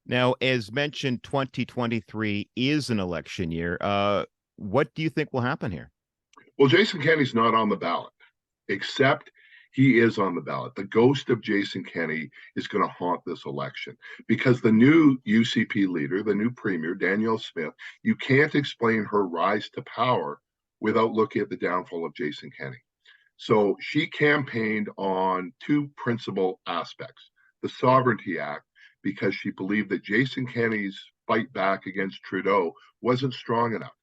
Now, as mentioned, 2023 is an election year. What do you think will happen here? Well, Jason Kenney's not on the ballot, except he is on the ballot. The ghost of Jason Kenney is going to haunt this election because the new UCP leader, the new premier, Danielle Smith, you can't explain her rise to power without looking at the downfall of Jason Kenney. So she campaigned on two principal aspects: the Sovereignty Act, because she believed that Jason Kenney's fight back against Trudeau wasn't strong enough.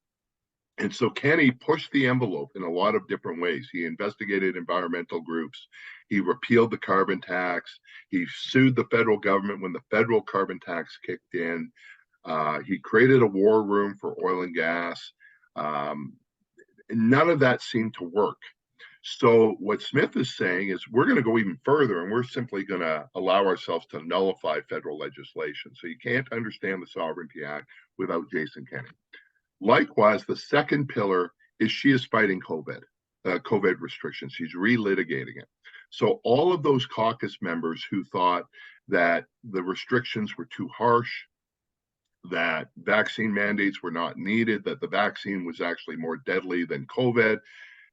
And so Kenney pushed the envelope in a lot of different ways. He investigated environmental groups. He repealed the carbon tax. He sued the federal government when the federal carbon tax kicked in. He created a war room for oil and gas. None of that seemed to work. So what Smith is saying is we're going to go even further, and we're simply going to allow ourselves to nullify federal legislation. So you can't understand the Sovereignty Act without Jason Kenney. Likewise, the second pillar is she is fighting COVID restrictions. She's relitigating it. So all of those caucus members who thought that the restrictions were too harsh, that vaccine mandates were not needed, that the vaccine was actually more deadly than COVID,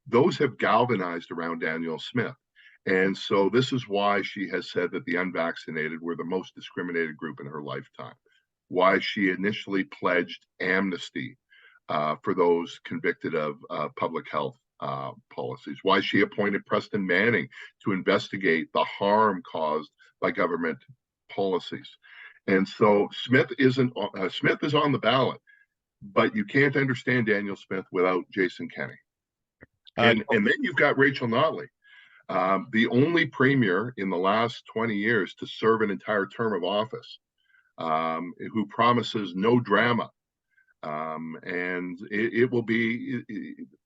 those have galvanized around Danielle Smith. And so this is why she has said that the unvaccinated were the most discriminated group in her lifetime, why she initially pledged amnesty for those convicted of public health policies, why she appointed Preston Manning to investigate the harm caused by government policies. And so Smith is on the ballot, but you can't understand Danielle Smith without Jason Kenney. And then you've got Rachel Notley, the only premier in the last 20 years to serve an entire term of office, who promises no drama. And it will be,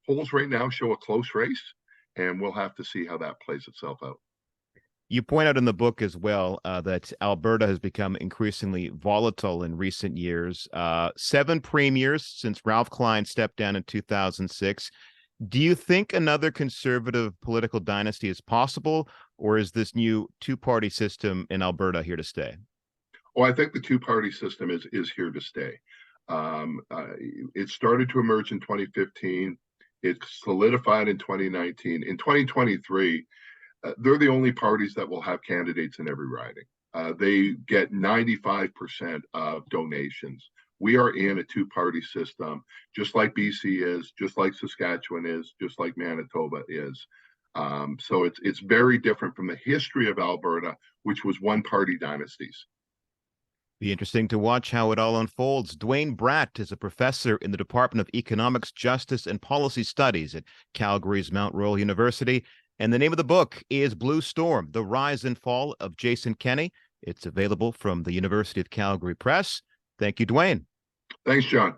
polls right now show a close race, and we'll have to see how that plays itself out. You point out in the book as well that Alberta has become increasingly volatile in recent years. 7 premiers since Ralph Klein stepped down in 2006. Do you think another conservative political dynasty is possible, or is this new two-party system in Alberta here to stay? Oh, I think the two-party system is here to stay. It started to emerge in 2015. It solidified in 2019. In 2023, they're the only parties that will have candidates in every riding. They get 95% of donations. We are in a two-party system, just like BC is, just like Saskatchewan is, just like Manitoba is. So it's very different from the history of Alberta, which was one-party dynasties. Be interesting to watch how it all unfolds. Duane Bratt is a professor in the Department of Economics, Justice, and Policy Studies at Calgary's Mount Royal University. And the name of the book is Blue Storm, The Rise and Fall of Jason Kenney. It's available from the University of Calgary Press. Thank you, Duane. Thanks, John.